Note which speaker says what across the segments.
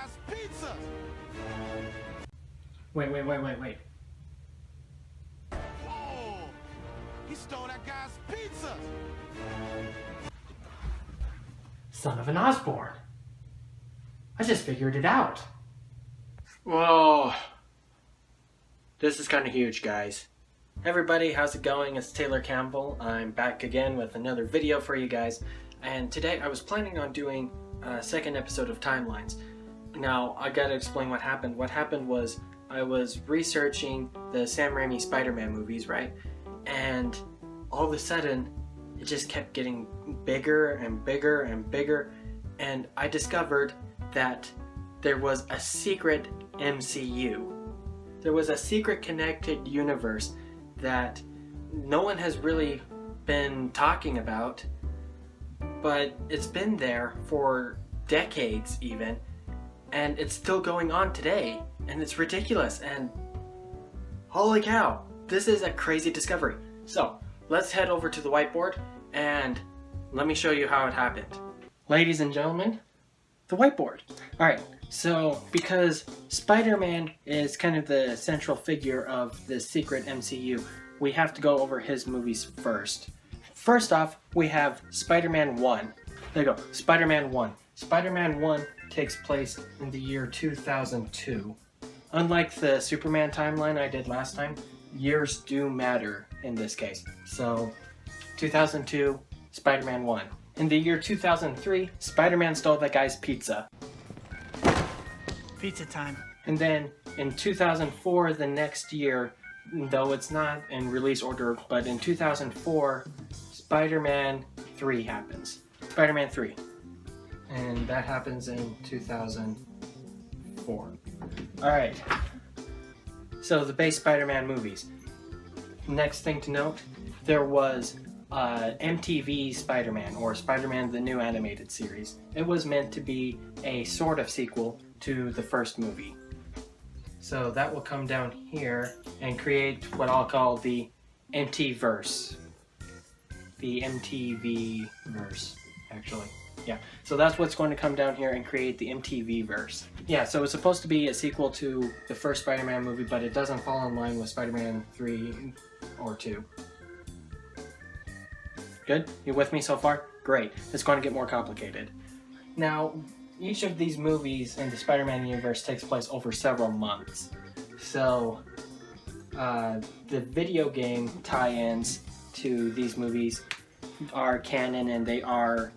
Speaker 1: guy's pizza!
Speaker 2: Wait.
Speaker 1: Whoa! He stole that guy's pizza!
Speaker 2: Son of an Osborn. I just figured it out.
Speaker 3: Whoa. This is kind of huge, guys. Everybody, how's it going? It's Taylor Campbell. I'm back again with another video for you guys. And today I was planning on doing a second episode of Timelines. Now, I gotta explain what happened. What happened was I was researching the Sam Raimi Spider-Man movies, right? And all of a sudden, it just kept getting bigger and bigger and bigger. And I discovered that there was a secret MCU. There was a secret connected universe that no one has really been talking about, but it's been there for decades even, and it's still going on today, and it's ridiculous, and holy cow, this is a crazy discovery. So let's head over to the whiteboard and let me show you how it happened. Ladies and gentlemen, the whiteboard. Alright, so because Spider-Man is kind of the central figure of the Secret MCU, we have to go over his movies first. First off, we have Spider-Man 1. There you go, Spider-Man 1. Spider-Man 1 takes place in the year 2002. Unlike the Superman timeline I did last time, years do matter in this case. So, 2002, Spider-Man 1. In the year 2003, Spider-Man stole that guy's pizza.
Speaker 4: Pizza time.
Speaker 3: And then in 2004, the next year, though it's not in release order, but in 2004, Spider-Man 3 happens. Spider-Man 3. And that happens in 2004. Alright. So the base Spider-Man movies. Next thing to note, there was MTV Spider-Man, or Spider-Man the New Animated Series. It was meant to be a sort of sequel to the first movie. So that will come down here and create what I'll call the MTVerse. The MTV-verse, actually. Yeah, so that's what's going to come down here and create the MTV-verse. Yeah, so it's supposed to be a sequel to the first Spider-Man movie, but it doesn't fall in line with Spider-Man 3 or 2. Good? You with me so far? Great. It's going to get more complicated. Now, each of these movies in the Spider-Man universe takes place over several months. So, the video game tie-ins to these movies are canon, and they are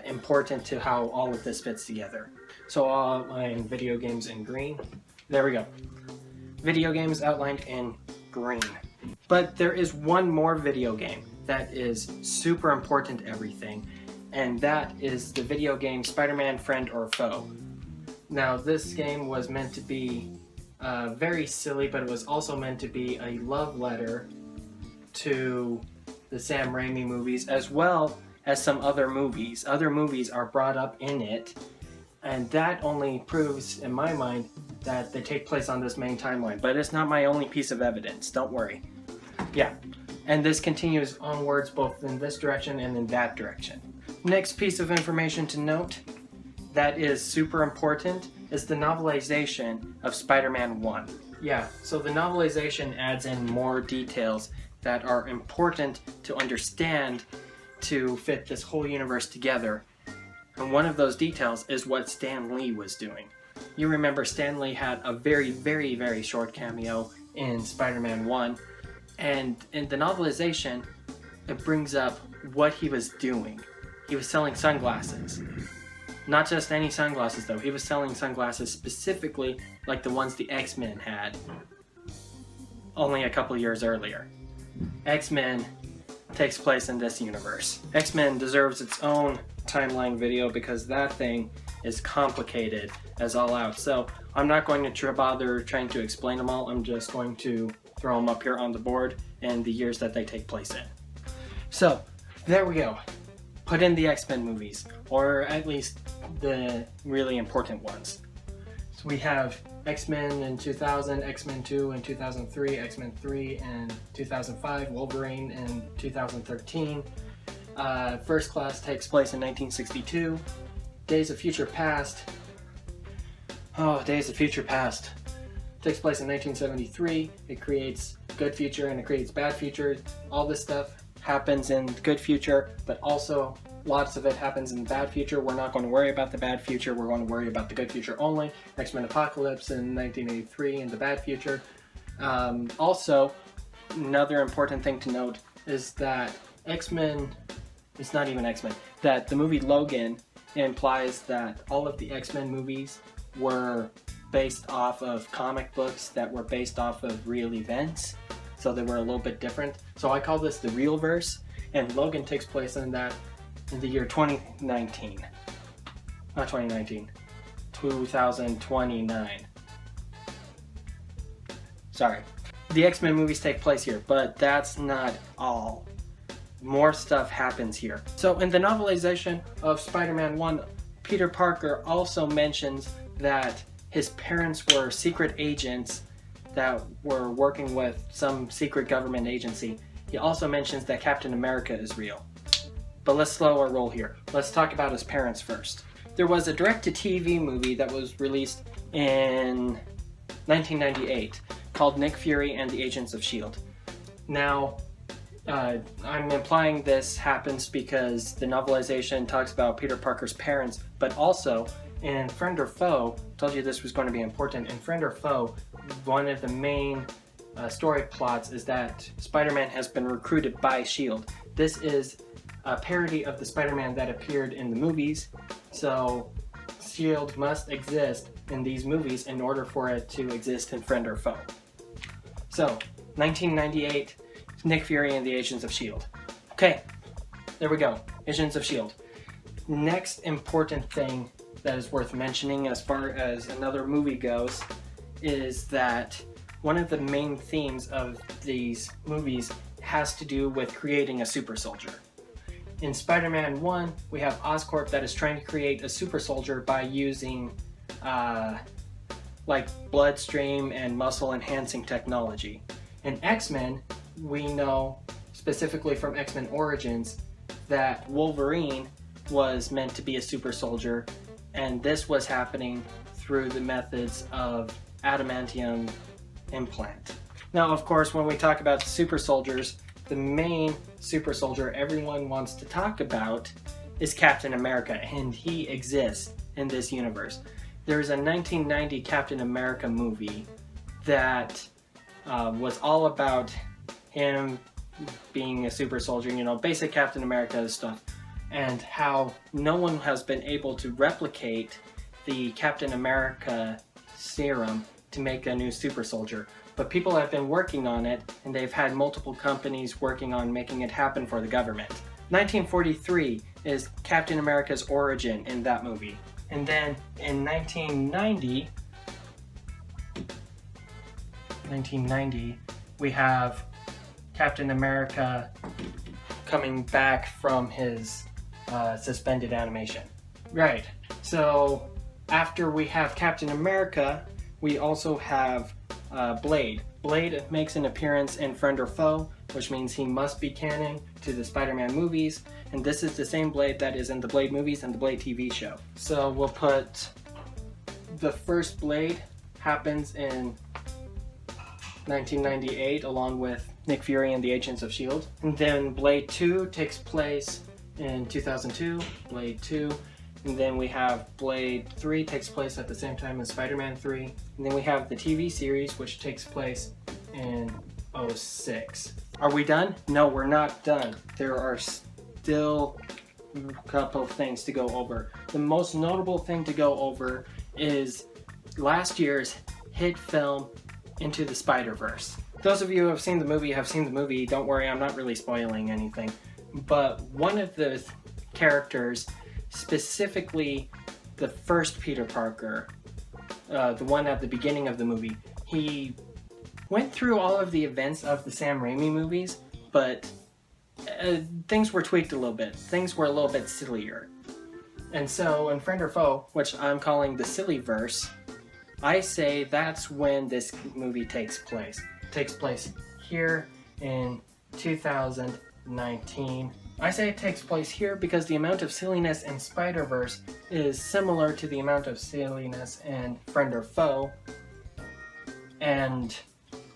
Speaker 3: important to how all of this fits together. So I'll outline video games in green. There we go. Video games outlined in green. But there is one more video game that is super important to everything, and that is the video game Spider-Man Friend or Foe. Now, this game was meant to be very silly, but it was also meant to be a love letter to the Sam Raimi movies, as well as some other movies. Other movies are brought up in it, and that only proves, in my mind, that they take place on this main timeline. But it's not my only piece of evidence, don't worry. Yeah, and this continues onwards both in this direction and in that direction. Next piece of information to note that is super important is the novelization of Spider-Man 1. Yeah, so the novelization adds in more details that are important to understand to fit this whole universe together. And one of those details is what Stan Lee was doing. You remember Stan Lee had a very, very, very short cameo in Spider-Man 1, and in the novelization, it brings up what he was doing. He was selling sunglasses. Not just any sunglasses though, he was selling sunglasses specifically like the ones the X-Men had only a couple years earlier. X-Men takes place in this universe. X-Men deserves its own timeline video because that thing is complicated as all out. So I'm not going to bother trying to explain them all. I'm just going to throw them up here on the board and the years that they take place in. So there we go. Put in the X-Men movies, or at least the really important ones. So we have X-Men in 2000, X-Men 2 in 2003, X-Men 3 in 2005, Wolverine in 2013. First Class takes place in 1962. Days of Future Past Oh, Days of Future Past. It takes place in 1973. It creates good future and it creates bad future. All this stuff happens in good future, but also lots of it happens in bad future. We're not going to worry about the bad future. We're going to worry about the good future only. X-Men Apocalypse in 1983 in the bad future. Also, another important thing to note is that X-Men, it's not even X-Men, that the movie Logan implies that all of the X-Men movies were based off of comic books that were based off of real events. So they were a little bit different. So I call this the real verse, and Logan takes place in that in the year 2019. Not 2019. 2029. Sorry. The X-Men movies take place here, but that's not all. More stuff happens here. So in the novelization of Spider-Man 1, Peter Parker also mentions that his parents were secret agents that were working with some secret government agency. He also mentions that Captain America is real. But let's slow our roll here. Let's talk about his parents first. There was a direct-to-TV movie that was released in 1998 called Nick Fury and the Agents of S.H.I.E.L.D. Now, I'm implying this happens because the novelization talks about Peter Parker's parents, but also in Friend or Foe, told you this was going to be important. In Friend or Foe, one of the main story plots is that Spider-Man has been recruited by S.H.I.E.L.D. This is a parody of the Spider-Man that appeared in the movies, so S.H.I.E.L.D. must exist in these movies in order for it to exist in Friend or Foe. So, 1998, Nick Fury and the Agents of S.H.I.E.L.D. Okay, there we go, Agents of S.H.I.E.L.D. Next important thing that is worth mentioning as far as another movie goes is that one of the main themes of these movies has to do with creating a super soldier. In Spider-Man 1, we have Oscorp that is trying to create a super soldier by using like bloodstream and muscle enhancing technology. In X-Men, we know specifically from X-Men Origins that Wolverine was meant to be a super soldier, and this was happening through the methods of adamantium implant. Now, of course, when we talk about super soldiers, the main super soldier everyone wants to talk about is Captain America, and he exists in this universe. There's a 1990 Captain America movie that was all about him being a super soldier, you know, basic Captain America stuff, and how no one has been able to replicate the Captain America serum to make a new super soldier. But people have been working on it, and they've had multiple companies working on making it happen for the government. 1943 is Captain America's origin in that movie. And then in 1990, we have Captain America coming back from his suspended animation. Right, so after we have Captain America, we also have Blade. Blade makes an appearance in Friend or Foe, which means he must be canon to the Spider-Man movies, and this is the same Blade that is in the Blade movies and the Blade TV show. So we'll put the first Blade happens in 1998 along with Nick Fury and the Agents of S.H.I.E.L.D. And then Blade 2 takes place in 2002, Blade 2. And then we have Blade 3 takes place at the same time as Spider-Man 3. And then we have the TV series, which takes place in 2006. Are we done? No, we're not done. There are still a couple of things to go over. The most notable thing to go over is last year's hit film, Into the Spider-Verse. Those of you who have seen the movie. Don't worry, I'm not really spoiling anything. But one of the characters, specifically the first Peter Parker, the one at the beginning of the movie, he went through all of the events of the Sam Raimi movies, but things were tweaked a little bit. Things were a little bit sillier. And so in Friend or Foe, which I'm calling the Sillyverse, I say that's when this movie takes place. It takes place here in 2019 I say it takes place here because the amount of silliness in Spider-Verse is similar to the amount of silliness in Friend or Foe. And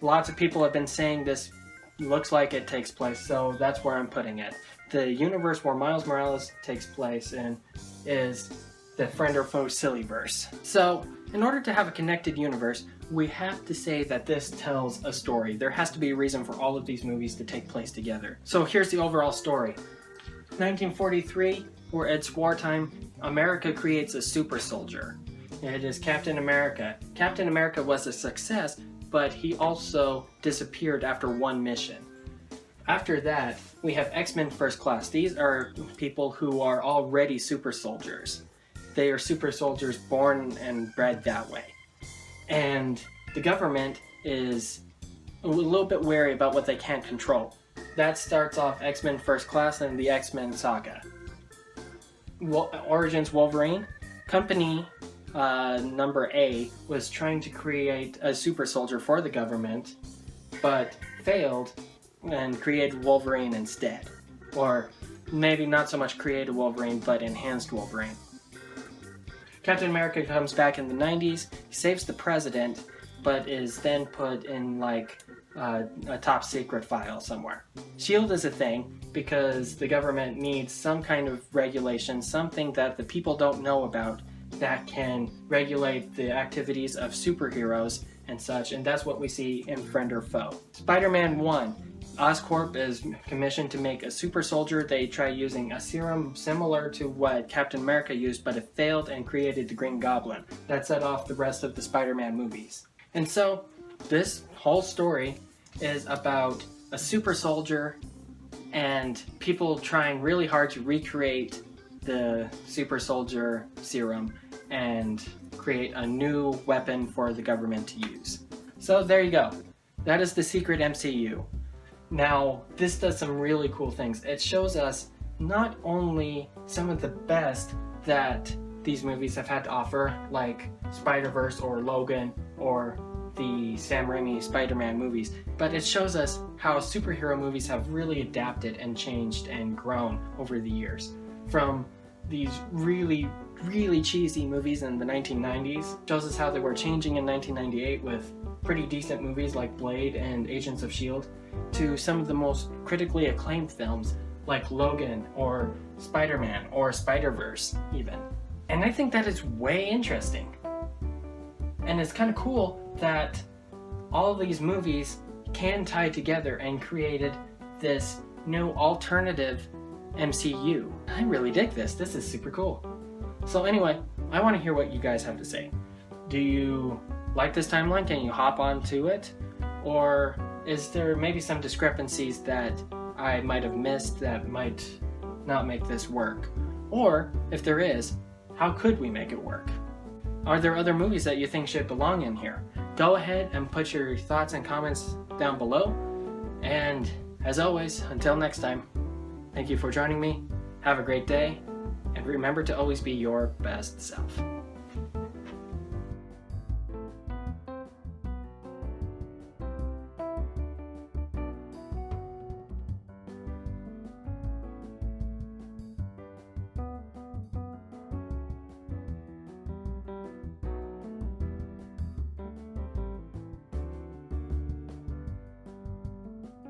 Speaker 3: lots of people have been saying this looks like it takes place, so that's where I'm putting it. The universe where Miles Morales takes place in is the Friend or Foe Sillyverse. So, in order to have a connected universe, we have to say that this tells a story. There has to be a reason for all of these movies to take place together. So here's the overall story. 1943, where it's wartime, America creates a super soldier. It is Captain America. Captain America was a success, but he also disappeared after one mission. After that, we have X-Men First Class. These are people who are already super soldiers. They are super soldiers born and bred that way. And the government is a little bit wary about what they can't control. That starts off X-Men First Class and the X-Men Saga. Origins Wolverine. Company number A was trying to create a super soldier for the government, but failed and created Wolverine instead. Or maybe not so much created Wolverine, but enhanced Wolverine. Captain America comes back in the 90s, he saves the president, but is then put in like a top secret file somewhere. S.H.I.E.L.D. is a thing because the government needs some kind of regulation, something that the people don't know about that can regulate the activities of superheroes and such, and that's what we see in Friend or Foe. Spider-Man 1. Oscorp is commissioned to make a super soldier. They try using a serum similar to what Captain America used, but it failed and created the Green Goblin. That set off the rest of the Spider-Man movies. And so, this whole story is about a super soldier and people trying really hard to recreate the super soldier serum and create a new weapon for the government to use. So there you go. That is the Secret MCU. Now, this does some really cool things. It shows us not only some of the best that these movies have had to offer, like Spider-Verse or Logan or the Sam Raimi Spider-Man movies, but it shows us how superhero movies have really adapted and changed and grown over the years. From these really, really cheesy movies in the 1990s, shows us how they were changing in 1998 with pretty decent movies like Blade and Agents of S.H.I.E.L.D., to some of the most critically acclaimed films like Logan or Spider-Man or Spider-Verse even. And I think that is way interesting. And it's kind of cool that all of these movies can tie together and created this new alternative MCU. I really dig this. This is super cool. So anyway, I want to hear what you guys have to say. Do you like this timeline? Can you hop onto it? Or is there maybe some discrepancies that I might have missed that might not make this work? Or, if there is, how could we make it work? Are there other movies that you think should belong in here? Go ahead and put your thoughts and comments down below. And, as always, until next time, thank you for joining me. Have a great day. And remember to always be your best self.